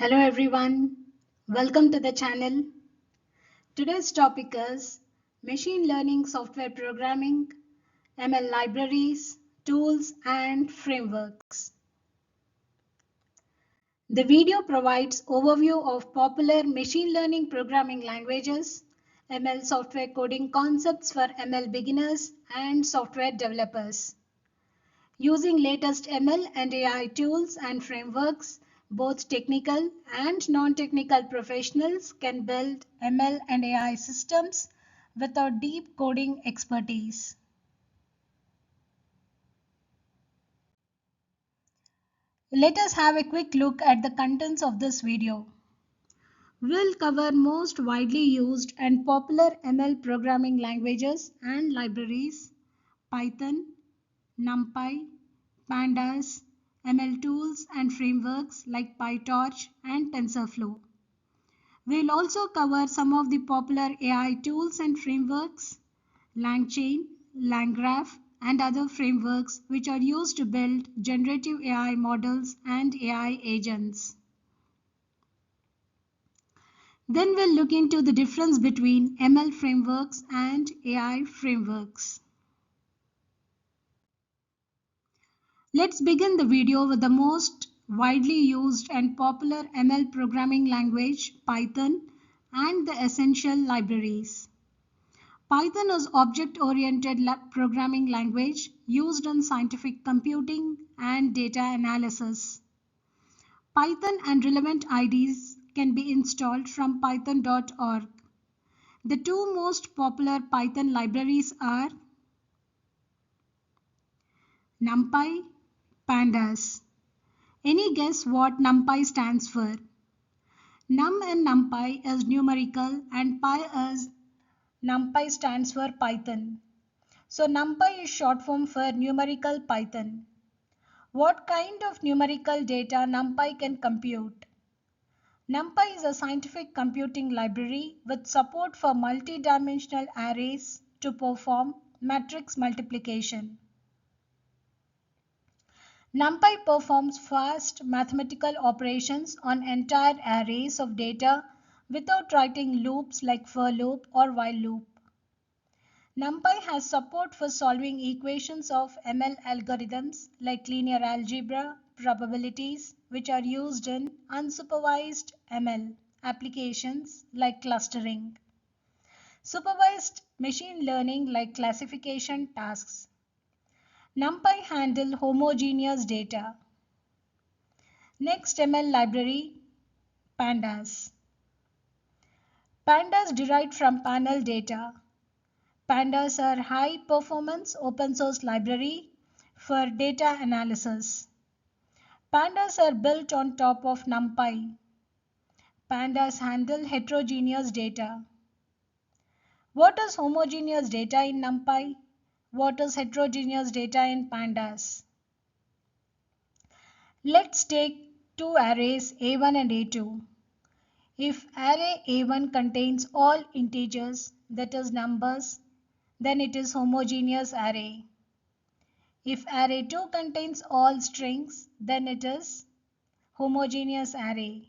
Hello everyone, welcome to the channel. Today's topic is machine learning software programming, ML libraries, tools and frameworks. The video provides overview of popular machine learning programming languages, ML software coding concepts for ML beginners and software developers. Using latest ML and AI tools and frameworks, both technical and non-technical professionals can build ML and AI systems without deep coding expertise. Let us have a quick look at the contents of this video. We'll cover most widely used and popular ML programming languages and libraries, Python, Numpy, pandas, ML tools and frameworks like Pytorch and Tensorflow. We'll also cover some of the popular AI tools and frameworks, Langchain, Langgraph, and other frameworks which are used to build generative AI models and AI agents. Then we'll look into the difference between ML frameworks and AI frameworks. Let's begin the video with the most widely used and popular ML programming language, Python, and the essential libraries. Python is object-oriented programming language used in scientific computing and data analysis. Python and relevant IDs can be installed from python.org. The two most popular Python libraries are Numpy, pandas. Any guess what Numpy stands for? Num in Numpy is numerical and Numpy stands for Python. So Numpy is short form for numerical Python. What kind of numerical data Numpy can compute? Numpy is a scientific computing library with support for multi-dimensional arrays to perform matrix multiplication. Numpy performs fast mathematical operations on entire arrays of data without writing loops like for loop or while loop. Numpy has support for solving equations of ML algorithms like linear algebra, probabilities, which are used in unsupervised ML applications like clustering. Supervised machine learning like classification tasks. Numpy handle homogeneous data. Next ML library, pandas. Pandas derived from panel data. Pandas are high-performance open-source library for data analysis. Pandas are built on top of Numpy. Pandas handle heterogeneous data. What is homogeneous data in Numpy? What is heterogeneous data in pandas? Let's take two arrays A1 and A2. If array A1 contains all integers, that is numbers, then it is homogeneous array. If array 2 contains all strings, then it is homogeneous array.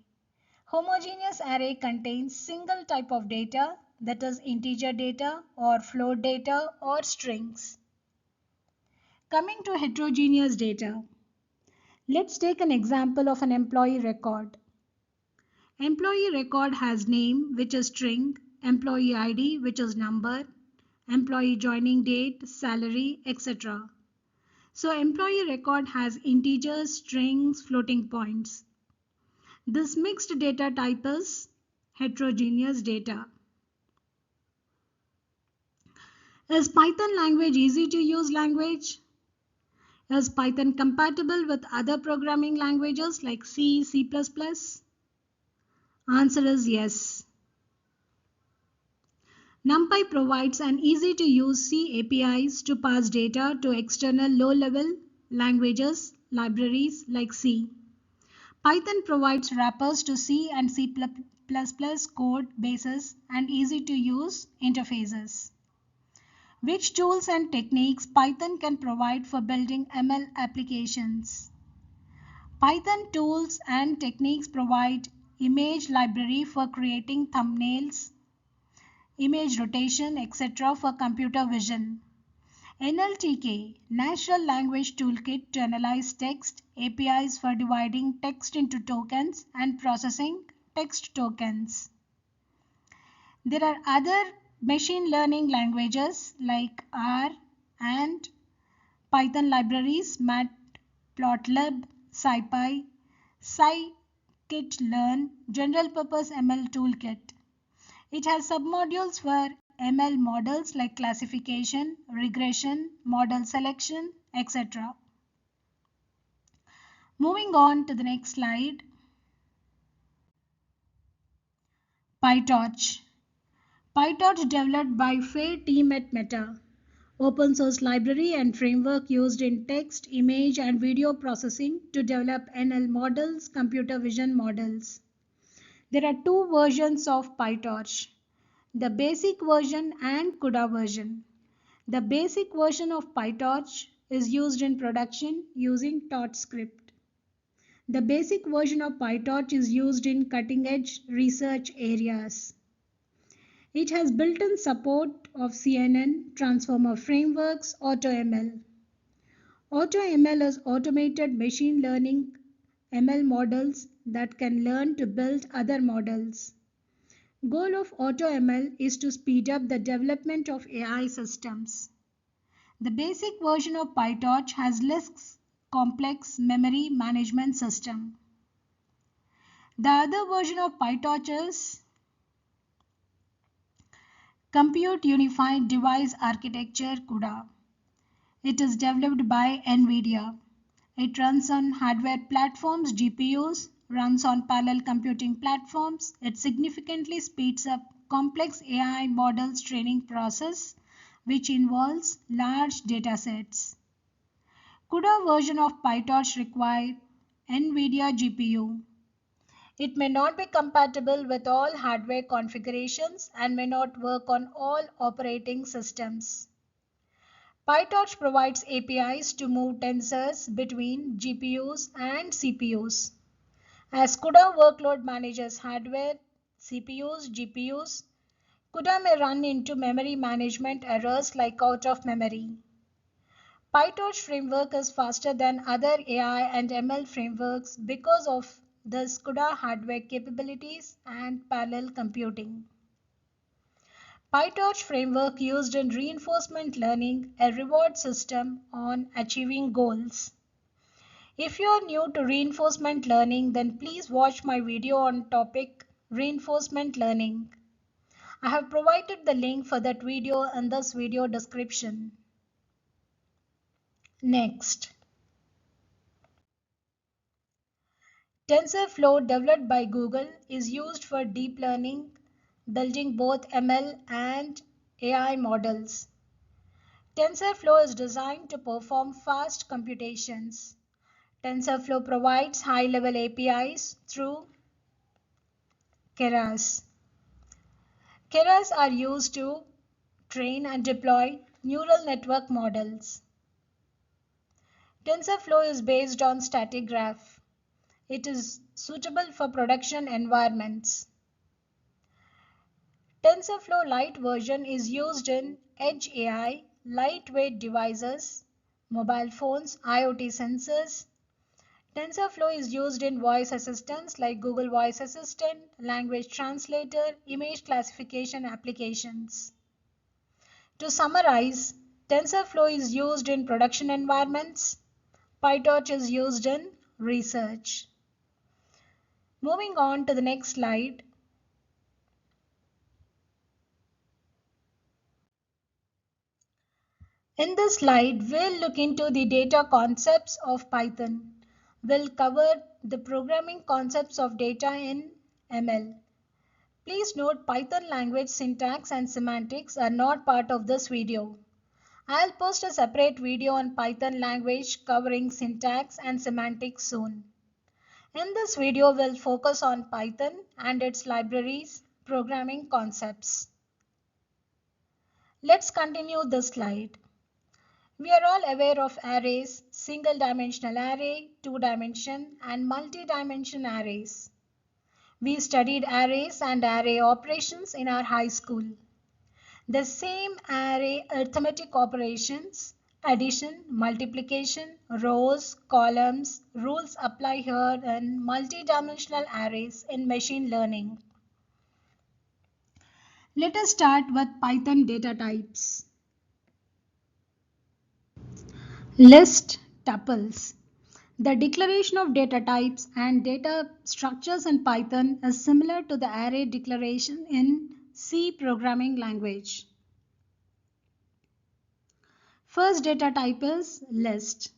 Homogeneous array contains single type of data, that is integer data or float data or strings. Coming to heterogeneous data, let's take an example of an employee record. Employee record has name, which is string, employee ID, which is number, employee joining date, salary, etc. So employee record has integers, strings, floating points. This mixed data type is heterogeneous data. Is Python language easy to use language? Is Python compatible with other programming languages like C, C++? Answer is yes. Numpy provides an easy-to-use C APIs to pass data to external low-level languages, libraries like C. Python provides wrappers to C and C++ code bases and easy-to-use interfaces. Which tools and techniques Python can provide for building ML applications? Python tools and techniques provide image library for creating thumbnails, image rotation, etc. for computer vision. NLTK, Natural Language Toolkit to analyze text, APIs for dividing text into tokens and processing text tokens. There are other machine learning languages like R and Python libraries, Matplotlib, SciPy, scikit-learn, general purpose ML toolkit. It has submodules for ML models like classification, regression, model selection, etc. Moving on to the next slide. Pytorch. Pytorch developed by Fair team at Meta. Open source library and framework used in text, image and video processing to develop NL models, computer vision models. There are two versions of Pytorch, the basic version and CUDA version. The basic version of Pytorch is used in production using Torch script. The basic version of Pytorch is used in cutting-edge research areas. It has built-in support of CNN, transformer frameworks, AutoML. AutoML is automated machine learning ML models that can learn to build other models. Goal of AutoML is to speed up the development of AI systems. The basic version of Pytorch has less complex memory management system. The other version of Pytorch is Compute Unified Device Architecture CUDA. It is developed by NVIDIA. It runs on hardware platforms, GPUs, runs on parallel computing platforms. It significantly speeds up complex AI models training process, which involves large datasets. CUDA version of Pytorch requires NVIDIA GPU. It may not be compatible with all hardware configurations and may not work on all operating systems. Pytorch provides APIs to move tensors between GPUs and CPUs. As CUDA workload manages hardware, CPUs, GPUs, CUDA may run into memory management errors like out of memory. Pytorch framework is faster than other AI and ML frameworks because of the CUDA hardware capabilities and parallel computing. Pytorch framework used in reinforcement learning, a reward system on achieving goals. If you are new to reinforcement learning, then please watch my video on topic reinforcement learning. I have provided the link for that video in this video description. Next. Tensorflow, developed by Google, is used for deep learning, building both ML and AI models. TensorFlow is designed to perform fast computations. TensorFlow provides high-level APIs through Keras. Keras are used to train and deploy neural network models. TensorFlow is based on static graph. It is suitable for production environments. TensorFlow Lite version is used in Edge AI, lightweight devices, mobile phones, IoT sensors. TensorFlow is used in voice assistants like Google Voice Assistant, language translator, image classification applications. To summarize, TensorFlow is used in production environments. Pytorch is used in research. Moving on to the next slide. In this slide, we'll look into the data concepts of Python. We'll cover the programming concepts of data in ML. Please note Python language syntax and semantics are not part of this video. I'll post a separate video on Python language covering syntax and semantics soon. In this video, we'll focus on Python and its libraries, programming concepts. Let's continue this slide. We are all aware of arrays, single-dimensional array, two-dimension, and multi-dimension arrays. We studied arrays and array operations in our high school. The same array arithmetic operations, addition, multiplication, rows, columns, rules apply here in multi-dimensional arrays in machine learning. Let us start with Python data types. List tuples. The declaration of data types and data structures in Python is similar to the array declaration in C programming language. First data type is list.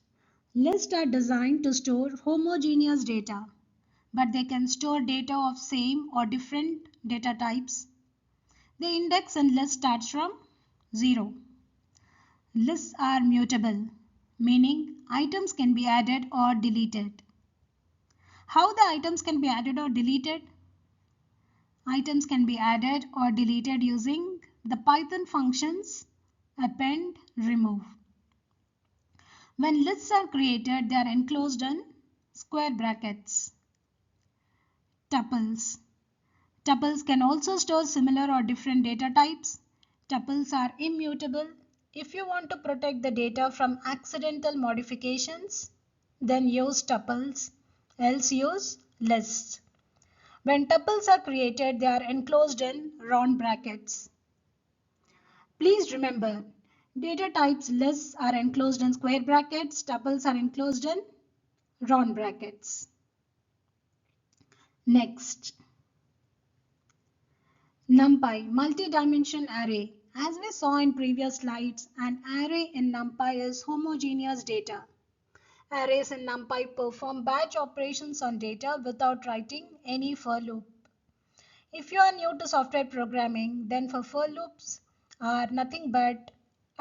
Lists are designed to store homogeneous data, but they can store data of same or different data types. The index in list starts from 0. Lists are mutable, meaning items can be added or deleted. How the items can be added or deleted? Items can be added or deleted using the Python functions append, remove. When lists are created, they are enclosed in square brackets. Tuples. Tuples can also store similar or different data types. Tuples are immutable. If you want to protect the data from accidental modifications, then use tuples, else use lists. When tuples are created, they are enclosed in round brackets. Please remember, data types lists are enclosed in square brackets, tuples are enclosed in round brackets. Next, Numpy, multi-dimension array. As we saw in previous slides, an array in Numpy is homogeneous data. Arrays in Numpy perform batch operations on data without writing any for loop. If you are new to software programming, then for loops are nothing but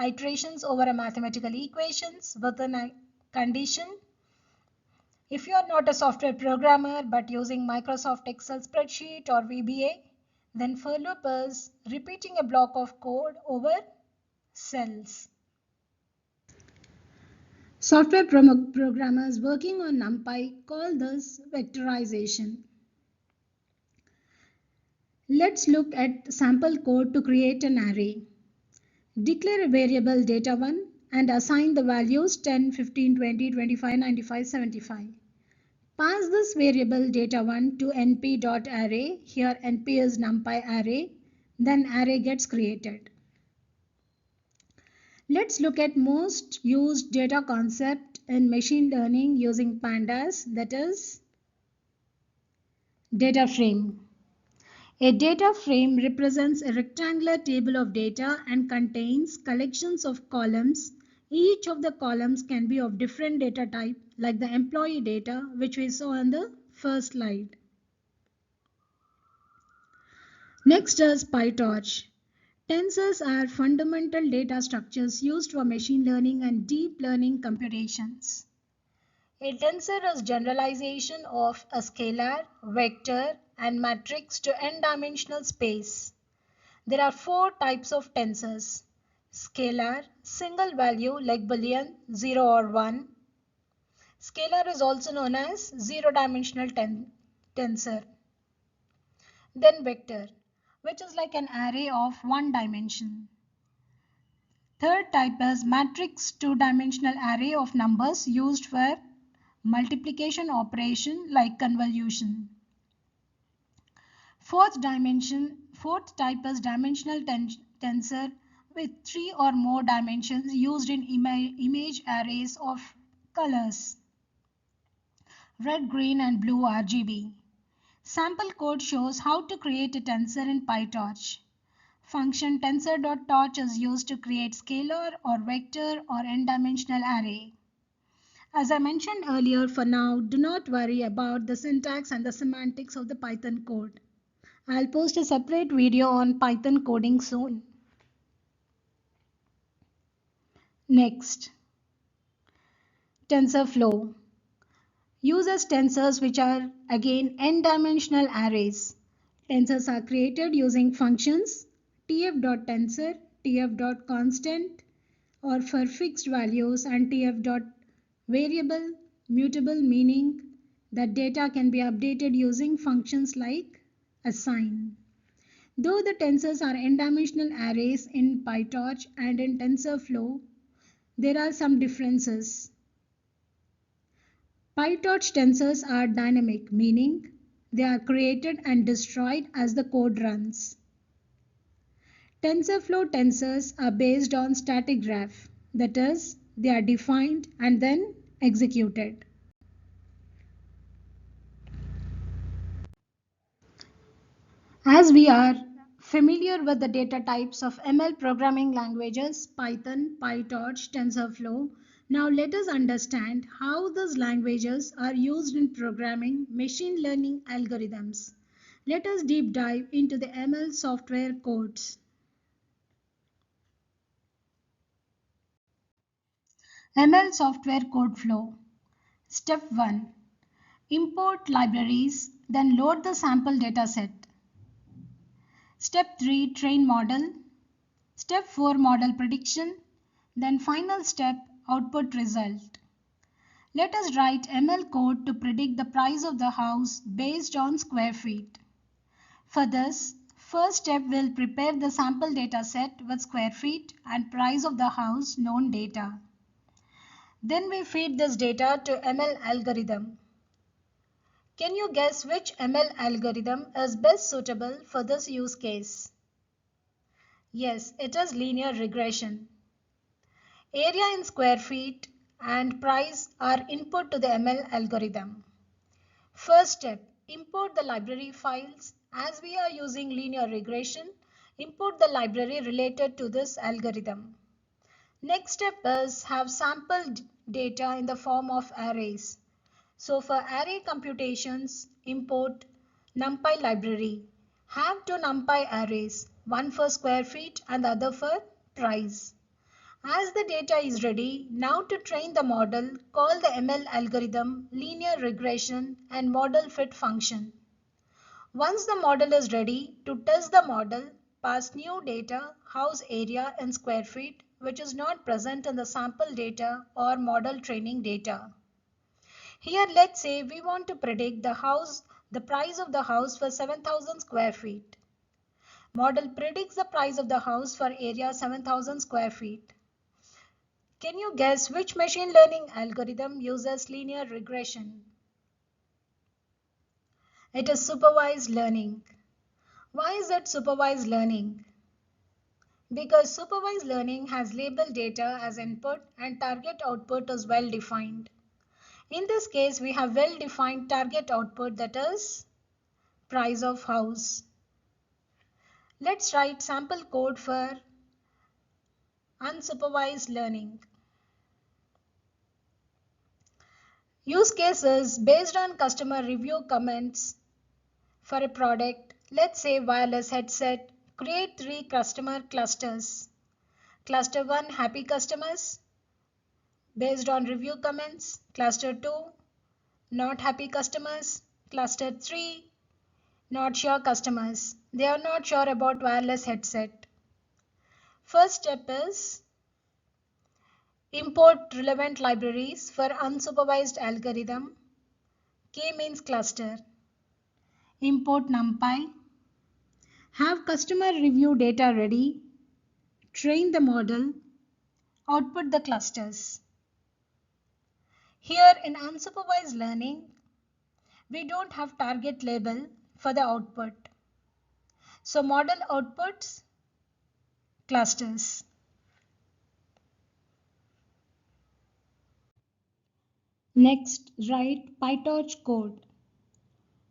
iterations over a mathematical equations within a condition. If you are not a software programmer but using Microsoft Excel spreadsheet or VBA, then for loop is repeating a block of code over cells. Software programmers working on Numpy call this vectorization. Let's look at sample code to create an array. Declare a variable data1 and assign the values 10, 15, 20, 25, 95, 75. Pass this variable data1 to np.array. Here np is numpy array. Then array gets created. Let's look at most used data concept in machine learning using pandas, that is data frame. A data frame represents a rectangular table of data and contains collections of columns. Each of the columns can be of different data type, like the employee data, which we saw on the first slide. Next is Pytorch. Tensors are fundamental data structures used for machine learning and deep learning computations. A tensor is generalization of a scalar, vector, and matrix to n-dimensional space. There are 4 types of tensors. Scalar, single value like Boolean 0 or 1. Scalar is also known as zero-dimensional tensor. Then vector, which is like an array of one dimension. Third type is matrix, two-dimensional array of numbers used for multiplication operation like convolution. Fourth type is dimensional tensor with 3 or more dimensions used in image arrays of colors red, green and blue RGB. Sample code shows how to create a tensor in Pytorch. Function tensor.torch is used to create scalar or vector or n-dimensional array. As I mentioned earlier, for now, do not worry about the syntax and the semantics of the Python code. I'll post a separate video on Python coding soon. Next, Tensorflow uses tensors which are again n-dimensional arrays. Tensors are created using functions tf.tensor, tf.constant or for fixed values and tf.variable, mutable meaning That data can be updated using functions like assign. Though the tensors are n-dimensional arrays in Pytorch and in TensorFlow, there are some differences. Pytorch tensors are dynamic, meaning they are created and destroyed as the code runs. TensorFlow tensors are based on static graph, that is, they are defined and then executed. As we are familiar with the data types of ML programming languages, Python, Pytorch, TensorFlow, now let us understand how these languages are used in programming machine learning algorithms. Let us deep dive into the ML software codes. ML software code flow. Step 1. Import libraries, then load the sample dataset. Step 3. Train model. Step 4. Model prediction. Then final step, output result. Let us write ML code to predict the price of the house based on square feet. For this, first step will prepare the sample dataset with square feet and price of the house known data. Then we feed this data to ML algorithm. Can you guess which ML algorithm is best suitable for this use case? Yes, it is linear regression. Area in square feet and price are input to the ML algorithm. First step, import the library files. As we are using linear regression, import the library related to this algorithm. Next step is have sampled data in the form of arrays. So for array computations, import Numpy library. Have two Numpy arrays, one for square feet and the other for price. As the data is ready, now to train the model, call the ML algorithm linear regression and model fit function. Once the model is ready, to test the model, pass new data, house area in square feet, which is not present in the sample data or model training data. Here let's say we want to predict the price of the house for 7,000 square feet. Model predicts the price of the house for area 7,000 square feet. Can you guess which machine learning algorithm uses linear regression? It is supervised learning. Why is it supervised learning? Because supervised learning has labeled data as input and target output is well defined. In this case, we have well defined target output, that is price of house. Let's write sample code for unsupervised learning. Use cases based on customer review comments for a product. Let's say wireless headset. Create 3 customer clusters. Cluster 1, happy customers based on review comments. Cluster 2, not happy customers. Cluster 3, not sure customers. They are not sure about wireless headset. First step is import relevant libraries for unsupervised algorithm. K means cluster. Import NumPy. Have customer review data ready. Train the model. Output the clusters. Here in unsupervised learning, we don't have target label for the output. So model outputs clusters. Next, write Pytorch code.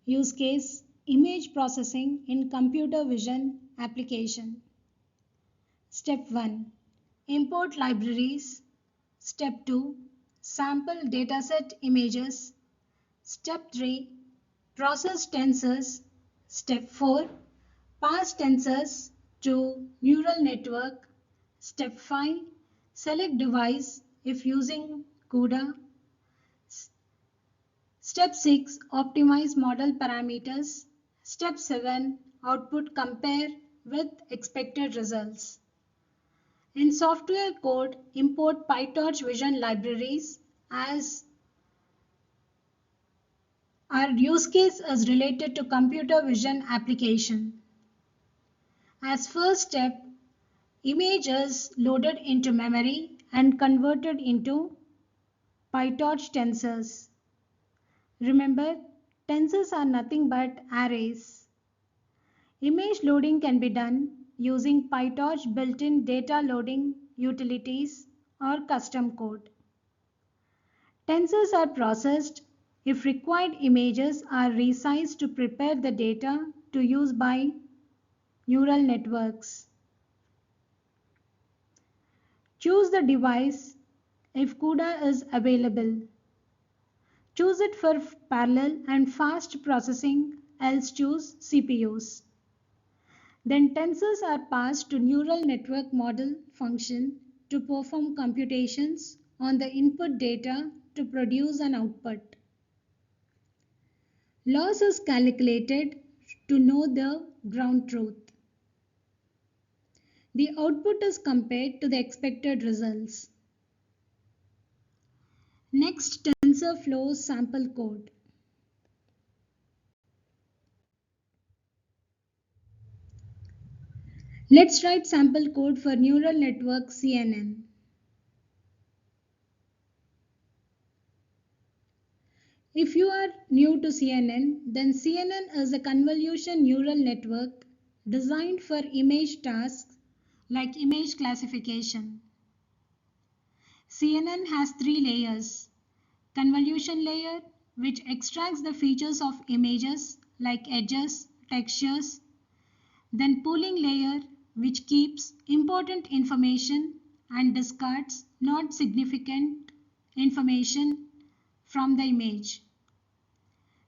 Use case image processing in computer vision application. Step 1. Import libraries. Step 2. Sample dataset images. Step 3. Process tensors. Step 4. Pass tensors to neural network. Step 5. Select device if using CUDA. Step 6. Optimize model parameters. Step 7. Output compare with expected results. In software code, import Pytorch vision libraries as Our use case is related to computer vision application. As first step, image is loaded into memory and converted into Pytorch tensors. Remember, tensors are nothing but arrays. Image loading can be done using Pytorch built-in data loading utilities or custom code. Tensors are processed if required images are resized to prepare the data to use by neural networks. Choose the device if CUDA is available. Choose it for parallel and fast processing, else choose CPUs. Then tensors are passed to neural network model function to perform computations on the input data to produce an output. Loss is calculated to know the ground truth. The output is compared to the expected results. Next, Tensorflow sample code. Let's write sample code for neural network CNN. If you are new to CNN, then CNN is a convolution neural network designed for image tasks like image classification. CNN has three layers. Convolution layer, which extracts the features of images like edges, textures. Then pooling layer, which keeps important information and discards not significant information from the image.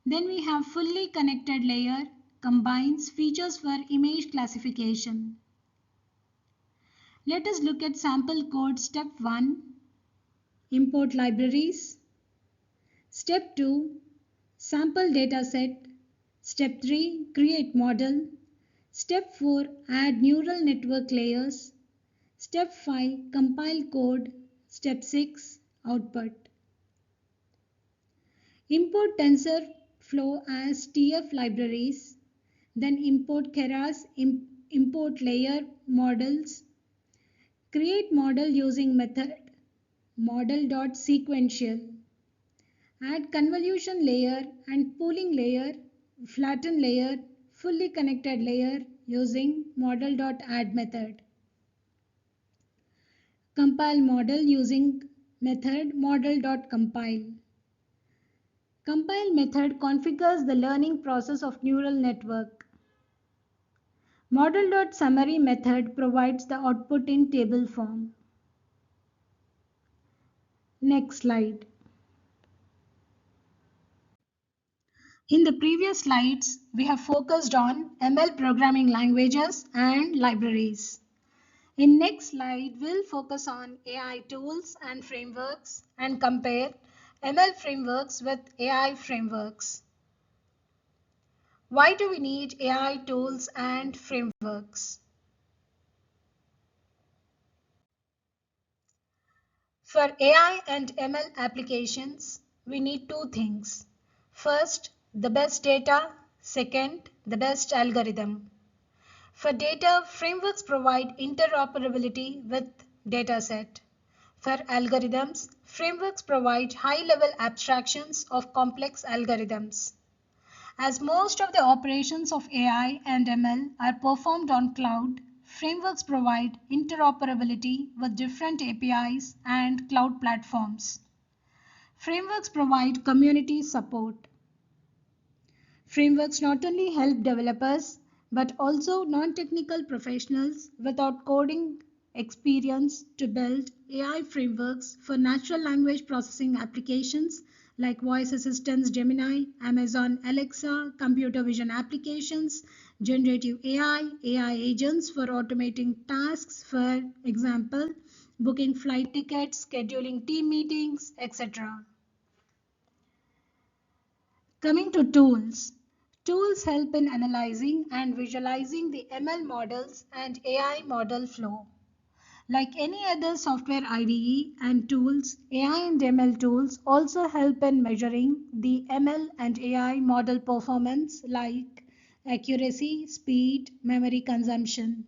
Then we have fully connected layer, combines features for image classification. Let us look at sample code step 1, import libraries. Step 2, sample dataset. Step 3, create model. Step 4, add neural network layers. Step 5, compile code. Step 6, output. Import TensorFlow as TF libraries. Then import Keras, import layer models. Create model using method model.sequential. Add convolution layer and pooling layer, flatten layer, fully connected layer using model.add method. Compile model using method model.compile. Compile method configures the learning process of neural network. Model.summary method provides the output in table form. Next slide. In the previous slides, we have focused on ML programming languages and libraries. In next slide, we'll focus on AI tools and frameworks and compare ML frameworks with AI frameworks. Why do we need AI tools and frameworks? For AI and ML applications, we need two things. First, the best data. Second, the best algorithm. For data, frameworks provide interoperability with dataset. For algorithms, frameworks provide high-level abstractions of complex algorithms. As most of the operations of AI and ML are performed on cloud, frameworks provide interoperability with different APIs and cloud platforms. Frameworks provide community support. Frameworks not only help developers but also non-technical professionals without coding experience to build AI frameworks for natural language processing applications like voice assistants Gemini, Amazon Alexa, computer vision applications, generative AI agents for automating tasks, for example, booking flight tickets, scheduling team meetings, etc. Coming to tools. Tools help in analyzing and visualizing the ML models and AI model flow. Like any other software IDE and tools, AI and ML tools also help in measuring the ML and AI model performance like accuracy, speed, memory consumption.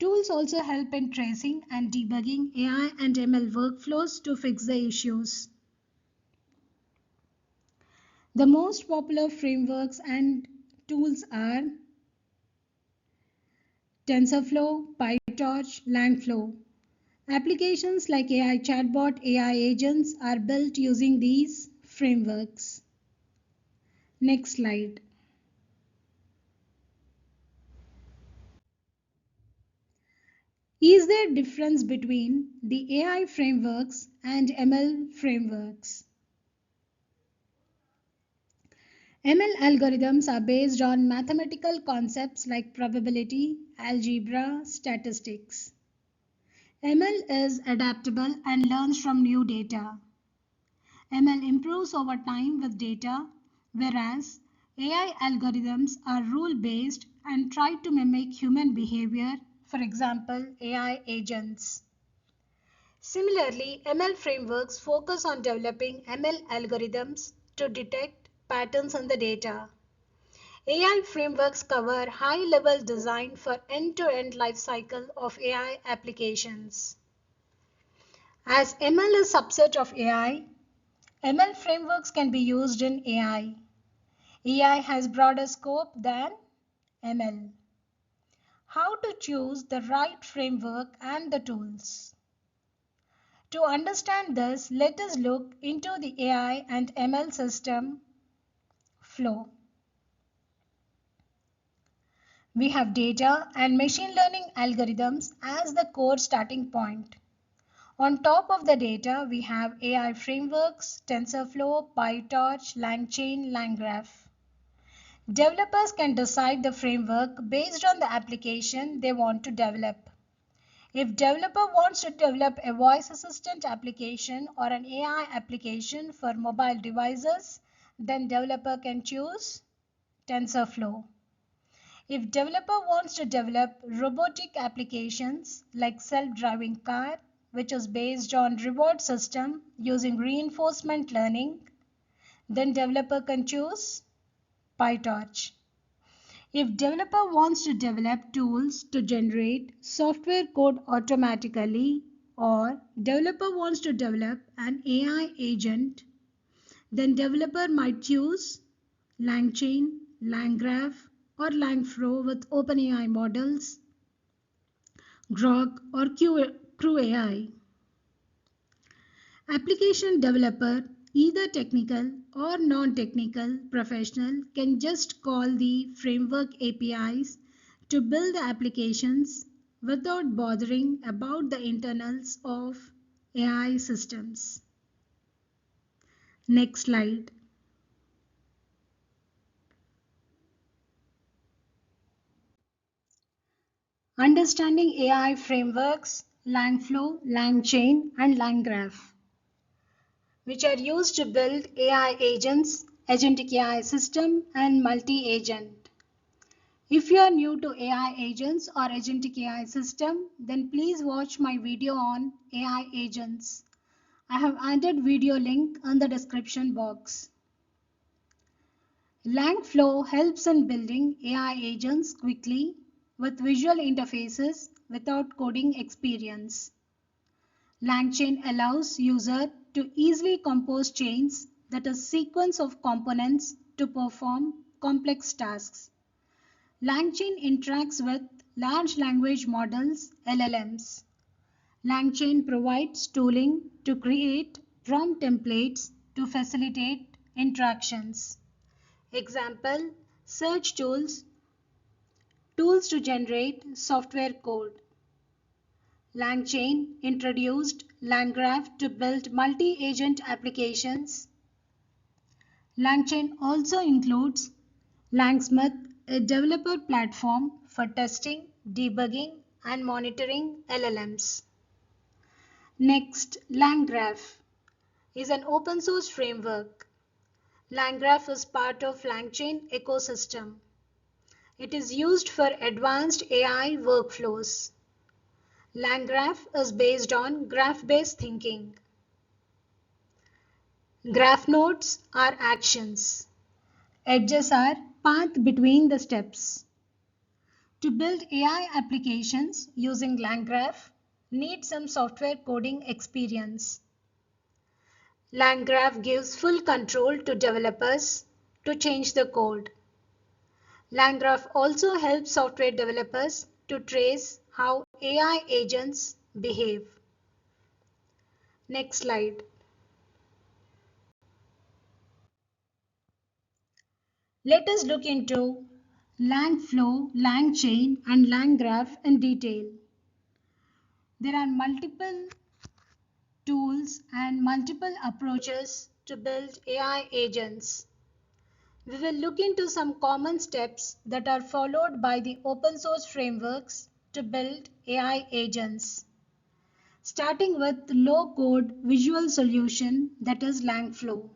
Tools also help in tracing and debugging AI and ML workflows to fix the issues. The most popular frameworks and tools are Tensorflow, Pytorch, Langflow. Applications like AI chatbot, AI agents are built using these frameworks. Next slide. Is there a difference between the AI frameworks and ML frameworks? ML algorithms are based on mathematical concepts like probability, algebra, statistics. ML is adaptable and learns from new data. ML improves over time with data, whereas AI algorithms are rule-based and try to mimic human behavior, for example, AI agents. Similarly, ML frameworks focus on developing ML algorithms to detect patterns in the data. AI frameworks cover high-level design for end-to-end lifecycle of AI applications. As ML is a subset of AI, ML frameworks can be used in AI. AI has broader scope than ML. How to choose the right framework and the tools? To understand this, let us look into the AI and ML system flow. We have data and machine learning algorithms as the core starting point. On top of the data, we have AI frameworks, Tensorflow, Pytorch, Langchain, Langgraph. Developers can decide the framework based on the application they want to develop. If developer wants to develop a voice assistant application or an AI application for mobile devices, then developer can choose TensorFlow. If developer wants to develop robotic applications like self-driving car, which is based on reward system using reinforcement learning, then developer can choose PyTorch. If developer wants to develop tools to generate software code automatically or developer wants to develop an AI agent, then developer might choose Langchain, Langgraph or Langflow with OpenAI models, Grok or Crew AI. Application developer, either technical or non-technical professional, can just call the framework APIs to build the applications without bothering about the internals of AI systems. Next slide. Understanding AI frameworks, Langflow, Langchain, and Langgraph, which are used to build AI agents, agentic AI system, and multi-agent. If you are new to AI agents or agentic AI system, then please watch my video on AI agents. I have added video link in the description box. Langflow helps in building AI agents quickly with visual interfaces without coding experience. Langchain allows user to easily compose chains, that is sequence of components to perform complex tasks. Langchain interacts with large language models (LLMs). Langchain provides tooling to create prompt templates to facilitate interactions. Example, search tools, tools to generate software code. Langchain introduced Langgraph to build multi-agent applications. Langchain also includes Langsmith, a developer platform for testing, debugging, and monitoring LLMs. Next, Langgraph is an open source framework. Langgraph is part of Langchain ecosystem. It is used for advanced AI workflows. Langgraph is based on graph-based thinking. Graph nodes are actions. Edges are path between the steps. To build AI applications using Langgraph, need some software coding experience. Langgraph gives full control to developers to change the code. Langgraph also helps software developers to trace how AI agents behave. Next slide. Let us look into Langflow, Langchain, and Langgraph in detail. There are multiple tools and multiple approaches to build AI agents. We will look into some common steps that are followed by the open source frameworks to build AI agents. Starting with low-code visual solution, that is Langflow.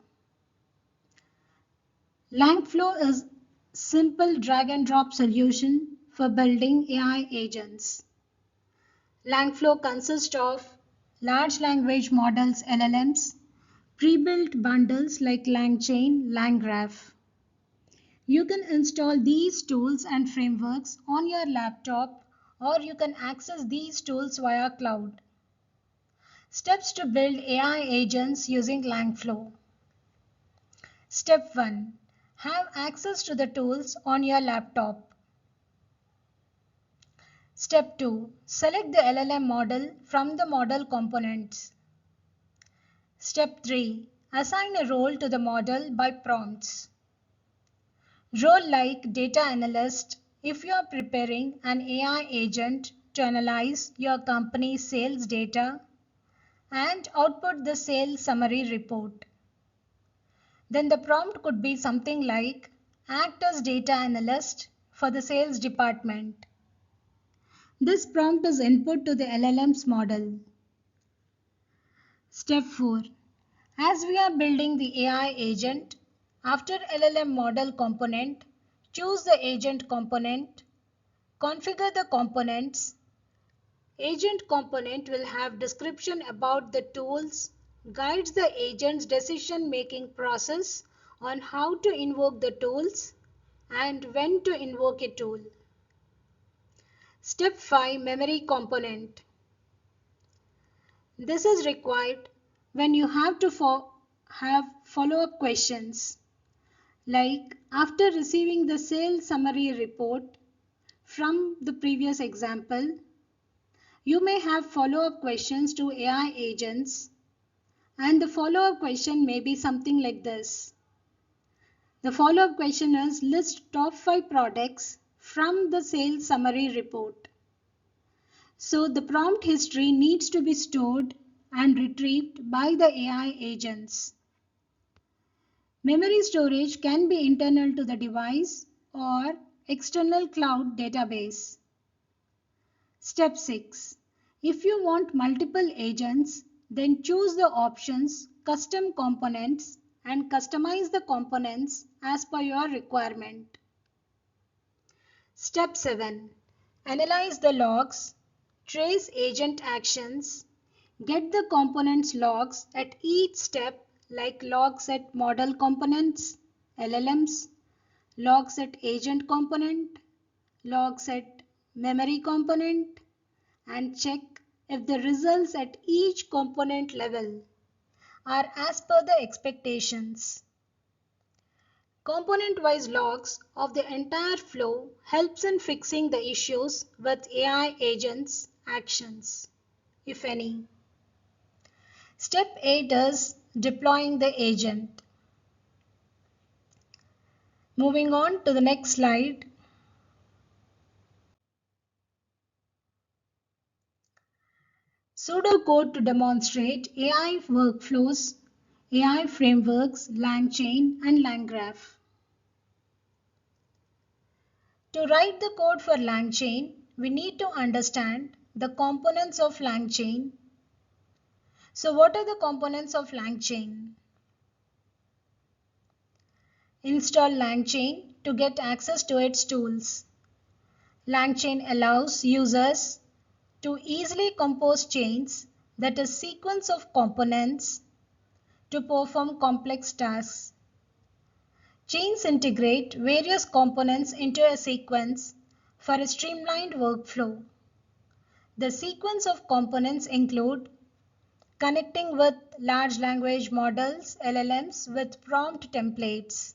Langflow is simple drag and drop solution for building AI agents. Langflow consists of large language models LLMs, pre-built bundles like Langchain, Langgraph. You can install these tools and frameworks on your laptop, or you can access these tools via cloud. Steps to build AI agents using Langflow. Step 1. Have access to the tools on your laptop. Step 2. Select the LLM model from the model components. Step 3. Assign a role to the model by prompts. Role like data analyst if you are preparing an AI agent to analyze your company's sales data and output the sales summary report. Then the prompt could be something like act as data analyst for the sales department. This prompt is input to the LLM's model. Step 4. As we are building the AI agent, after LLM model component, choose the agent component, configure the components. Agent component will have description about the tools, guides the agent's decision-making process on how to invoke the tools and when to invoke a tool. Step 5. Memory component. This is required when you have to have follow-up questions. Like after receiving the sales summary report from the previous example, you may have follow-up questions to AI agents, and the follow-up question may be something like this. The follow-up question is list top 5 products from the sales summary report. So the prompt history needs to be stored and retrieved by the AI agents. Memory storage can be internal to the device or external cloud database. Step 6. If you want multiple agents, then choose the options Custom Components and customize the components as per your requirement. Step 7. Analyze the logs, trace agent actions, get the components logs at each step like logs at model components, LLMs, logs at agent component, logs at memory component, and check if the results at each component level are as per the expectations. Component-wise logs of the entire flow helps in fixing the issues with AI agents' actions, if any. Step 8 is deploying the agent. Moving on to the next slide. Pseudocode to demonstrate AI workflows, AI frameworks, Langchain, and Langgraph. To write the code for Langchain, we need to understand the components of Langchain. So what are the components of Langchain? Install Langchain to get access to its tools. Langchain allows users to easily compose chains, that is sequence of components, to perform complex tasks. Chains integrate various components into a sequence for a streamlined workflow. The sequence of components include connecting with large language models (LLMs) with prompt templates.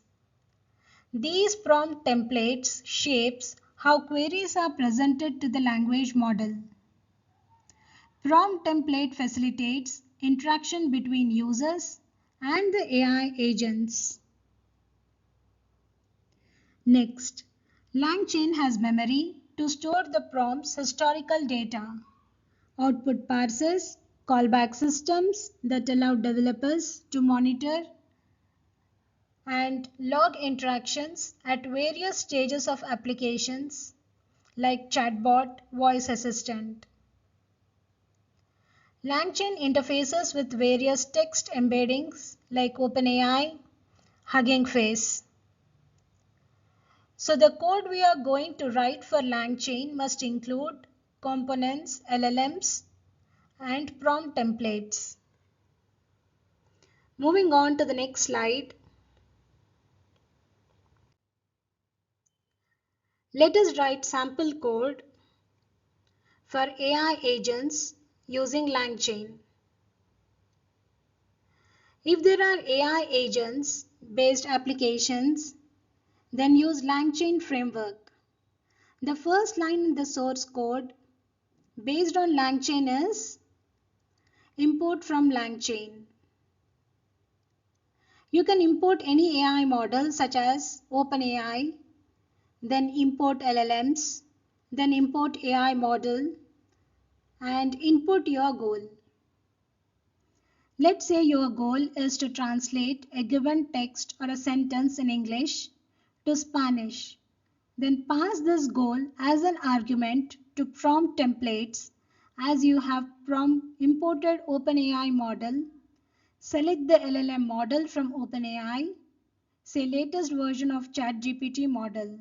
These prompt templates shapes how queries are presented to the language model. Prompt template facilitates interaction between users and the AI agents. Next, LangChain has memory to store the prompt's historical data. Output parsers, callback systems that allow developers to monitor and log interactions at various stages of applications like chatbot, voice assistant. LangChain interfaces with various text embeddings like OpenAI, Hugging Face. So the code we are going to write for LangChain must include components, LLMs, and prompt templates. Moving on to the next slide. Let us write sample code for AI agents using LangChain. If there are AI agents based applications, then use LangChain framework. The first line in the source code based on LangChain is import from LangChain. You can import any AI model such as OpenAI, then import LLMs, then import AI model and input your goal. Let's say your goal is to translate a given text or a sentence in English to Spanish. Then pass this goal as an argument to prompt templates as you have imported OpenAI model. Select the LLM model from OpenAI, say latest version of ChatGPT model.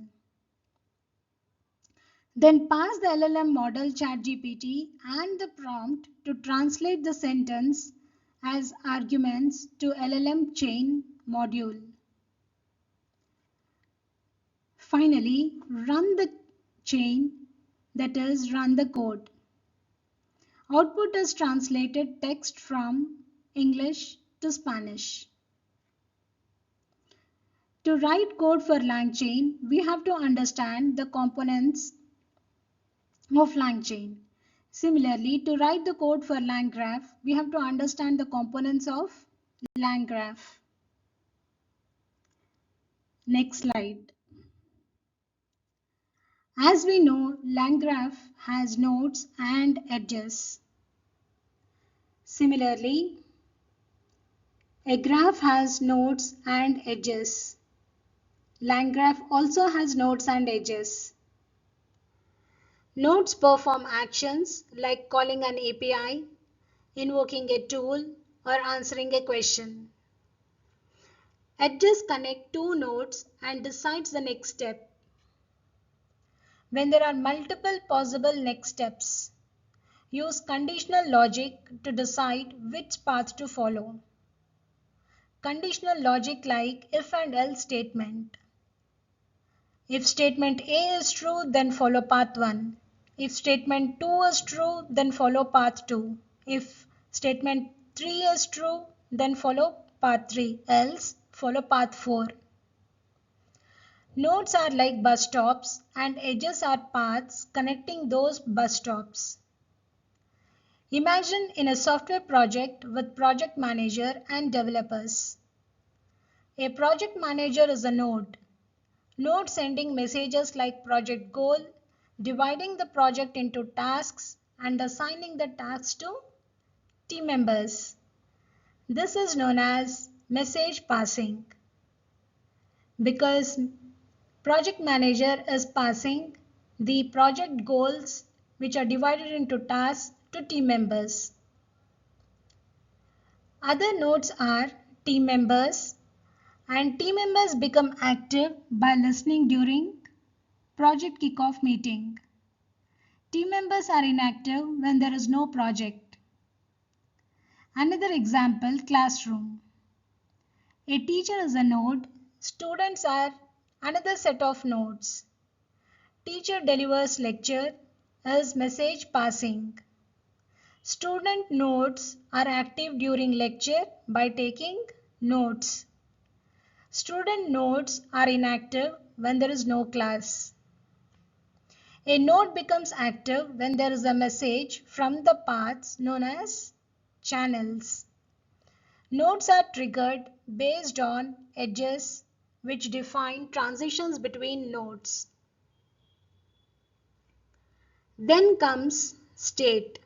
Then pass the LLM model ChatGPT and the prompt to translate the sentence as arguments to LLM chain module. Finally, run the chain, that is, run the code. Output is translated text from English to Spanish. To write code for LangChain, we have to understand the components of LangChain. Similarly, to write the code for Langgraph, we have to understand the components of Langgraph. Next slide. As we know, Langgraph has nodes and edges. Similarly, a graph has nodes and edges. Langgraph also has nodes and edges. Nodes perform actions like calling an API, invoking a tool, or answering a question. Edges connect two nodes and decides the next step. When there are multiple possible next steps, use conditional logic to decide which path to follow. Conditional logic like if and else statement. If statement A is true, then follow path 1. If statement 2 is true, then follow path 2. If statement 3 is true, then follow path 3, else follow path 4. Nodes are like bus stops and edges are paths connecting those bus stops. Imagine in a software project with project manager and developers. A project manager is a node. Node sending messages like project goal, dividing the project into tasks and assigning the tasks to team members. This is known as message passing because project manager is passing the project goals which are divided into tasks to team members. Other nodes are team members, and team members become active by listening during project kickoff meeting. Team members are inactive when there is no project. Another example, classroom. A teacher is a node, students are another set of nodes. Teacher delivers lecture as message passing. Student nodes are active during lecture by taking notes. Student nodes are inactive when there is no class. A node becomes active when there is a message from the paths known as channels. Nodes are triggered based on edges which define transitions between nodes. Then comes state.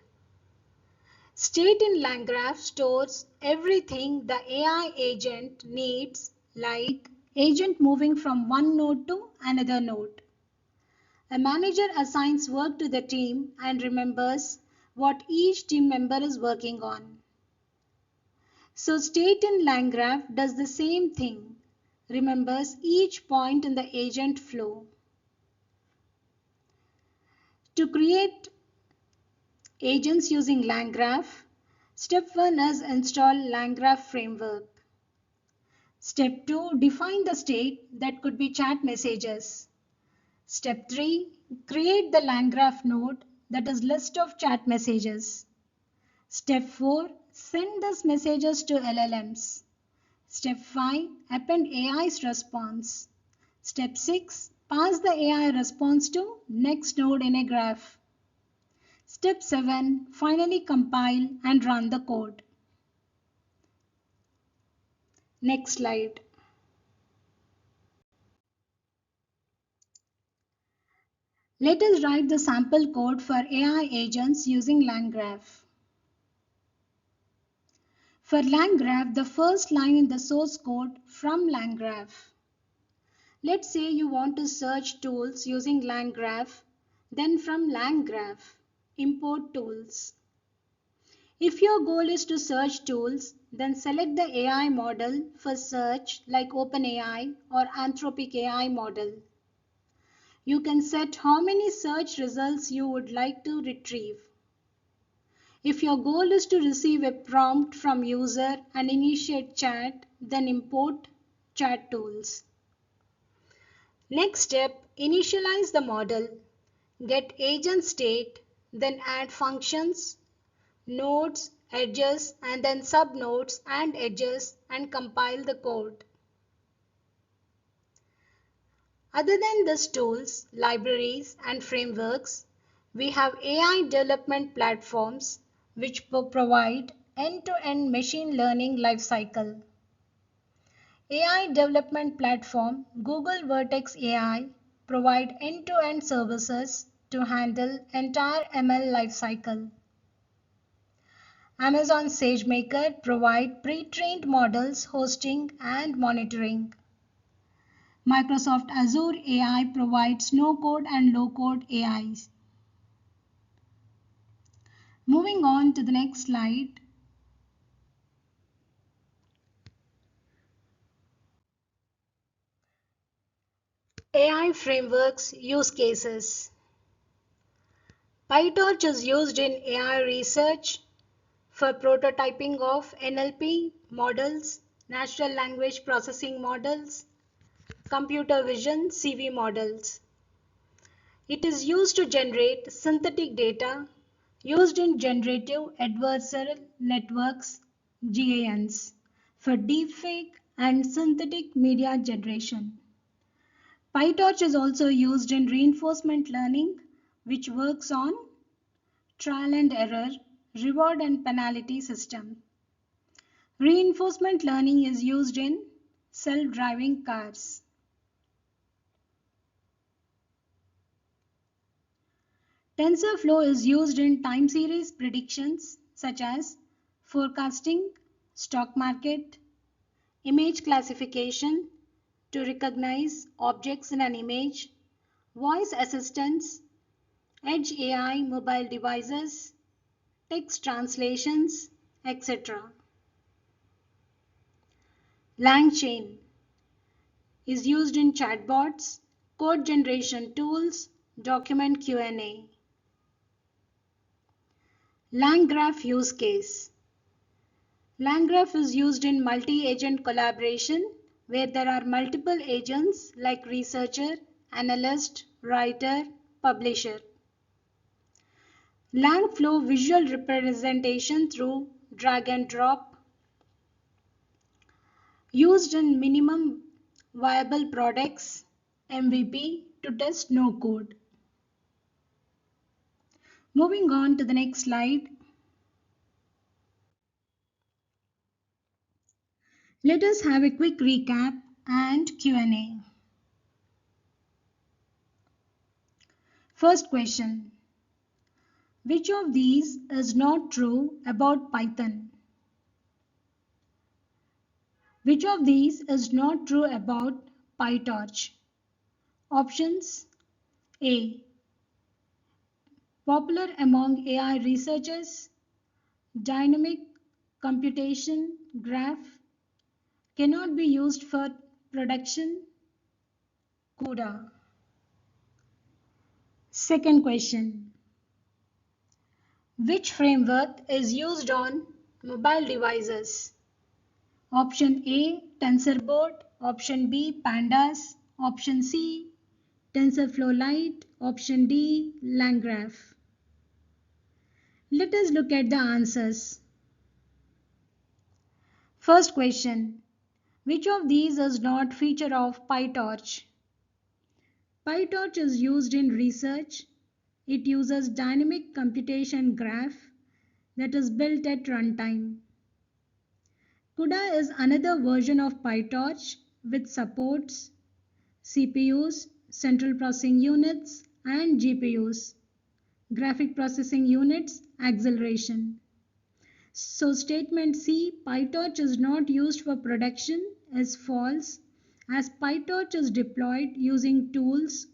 State in Langgraph stores everything the AI agent needs, like agent moving from one node to another node. A manager assigns work to the team and remembers what each team member is working on. So state in Langgraph does the same thing, remembers each point in the agent flow. To create agents using Langgraph, step 1 is install Langgraph framework. Step 2, define the state that could be chat messages. Step 3, create the Langgraph node that is list of chat messages. Step 4, send these messages to LLMs. Step 5, append AI's response. Step 6, pass the AI response to next node in a graph. Step 7, finally compile and run the code. Next slide. Let us write the sample code for AI agents using Langgraph. For Langgraph, the first line in the source code from Langgraph. Let's say you want to search tools using Langgraph, then from Langgraph, import tools. If your goal is to search tools, then select the AI model for search like OpenAI or Anthropic AI model. You can set how many search results you would like to retrieve. If your goal is to receive a prompt from user and initiate chat, then import chat tools. Next step, initialize the model, get agent state, then add functions, nodes, edges, and then subnodes and edges and compile the code. Other than these tools, libraries, and frameworks, we have AI development platforms which provide end-to-end machine learning lifecycle. AI development platform Google Vertex AI provide end-to-end services to handle entire ML lifecycle. Amazon SageMaker provide pre-trained models hosting and monitoring. Microsoft Azure AI provides no-code and low-code AIs. Moving on to the next slide. AI frameworks use cases. Pytorch is used in AI research for prototyping of NLP models, natural language processing models, computer vision CV models. It is used to generate synthetic data used in generative adversarial networks GANs for deepfake and synthetic media generation. Pytorch is also used in reinforcement learning, which works on trial and error, reward and penalty system. Reinforcement learning is used in self-driving cars. TensorFlow is used in time series predictions such as forecasting, stock market, image classification to recognize objects in an image, voice assistants, edge AI mobile devices, text translations, etc. Langchain is used in chatbots, code generation tools, document Q&A. Langgraph use case. Langgraph is used in multi-agent collaboration where there are multiple agents like researcher, analyst, writer, publisher. Langflow visual representation through drag and drop. Used in minimum viable products MVP to test no code. Moving on to the next slide. Let us have a quick recap and Q&A. First question. Which of these is not true about Python? Which of these is not true about Pytorch? Options: A. Popular among AI researchers. Dynamic computation graph. Cannot be used for production. CUDA. Second question. Which framework is used on mobile devices? Option A, TensorBoard. Option B, pandas. Option C, TensorFlow Lite. Option D, Langgraph. Let us look at the answers. First question. Which of these is not feature of Pytorch? Pytorch is used in research. It uses dynamic computation graph that is built at runtime. CUDA is another version of Pytorch which supports CPUs, central processing units, and GPUs, graphic processing units, acceleration. So statement C, Pytorch is not used for production is false as Pytorch is deployed using tools,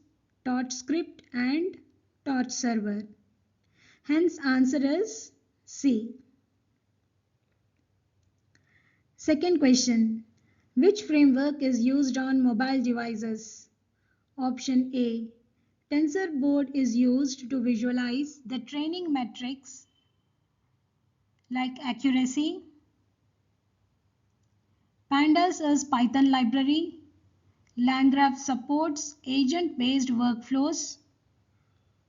Torch script and Torch server. Hence answer is C. Second question. Which framework is used on mobile devices? Option A. TensorBoard is used to visualize the training metrics like accuracy. Pandas is Python library. Langgraph supports agent-based workflows.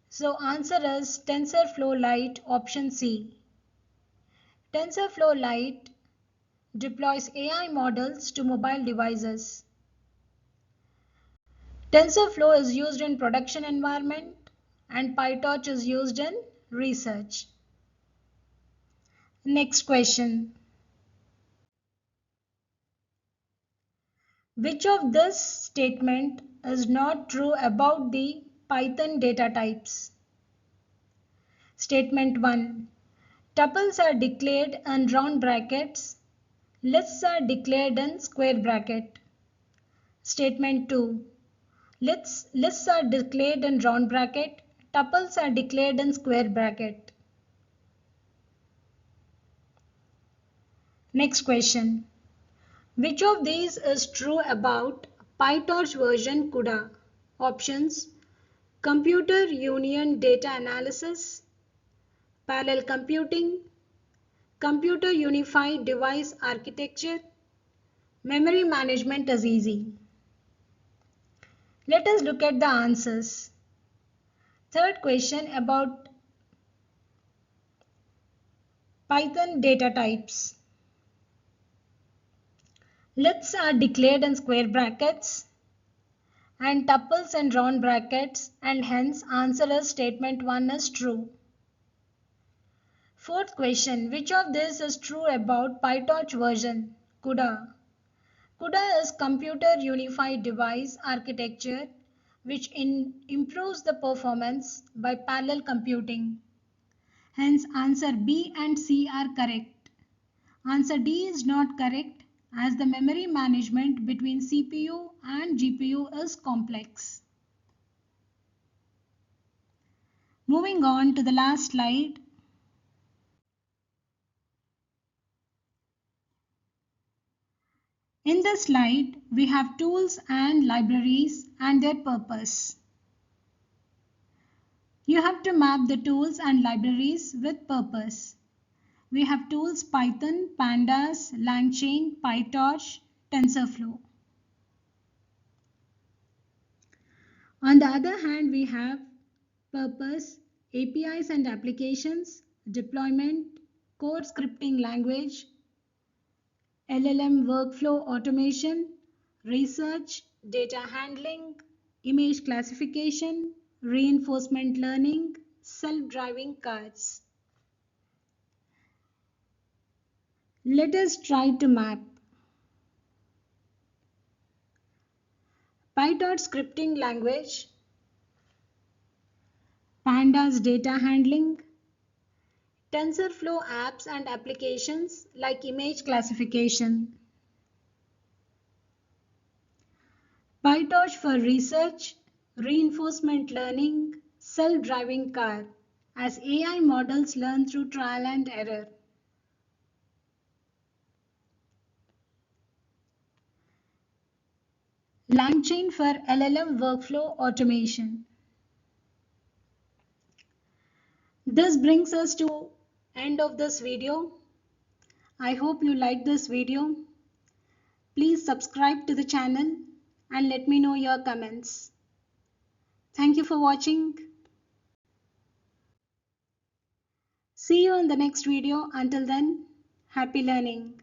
So answer is TensorFlow Lite, option C. TensorFlow Lite deploys AI models to mobile devices. TensorFlow is used in production environment and PyTorch is used in research. Next question. Which of this statement is not true about the Python data types? Statement 1. Tuples are declared in round brackets. Lists are declared in square bracket. Statement 2. Lists are declared in round bracket. Tuples are declared in square bracket. Next question. Which of these is true about PyTorch version CUDA? Options: Computer Union Data Analysis, Parallel Computing, Computer Unified Device Architecture, Memory Management is easy. Let us look at the answers. Third question about Python data types. Lists are declared in square brackets and tuples in round brackets and hence answer is statement 1 is true. Fourth question. Which of this is true about PyTorch version? CUDA. CUDA is Computer Unified Device Architecture which improves the performance by parallel computing. Hence answer B and C are correct. Answer D is not correct as the memory management between CPU and GPU is complex. Moving on to the last slide. In this slide, we have tools and libraries and their purpose. You have to map the tools and libraries with purpose. We have tools Python, pandas, Langchain, Pytorch, Tensorflow. On the other hand, we have purpose, APIs and applications, deployment, core scripting language, LLM workflow automation, research, data handling, image classification, reinforcement learning, self-driving cars. Let us try to map Pytorch scripting language, pandas data handling, TensorFlow apps and applications like image classification, Pytorch for research, reinforcement learning, self-driving car, as AI models learn through trial and error. Langchain for LLM workflow automation. This brings us to end of this video. I hope you liked this video. Please subscribe to the channel and let me know your comments. Thank you for watching. See you in the next video. Until then, happy learning.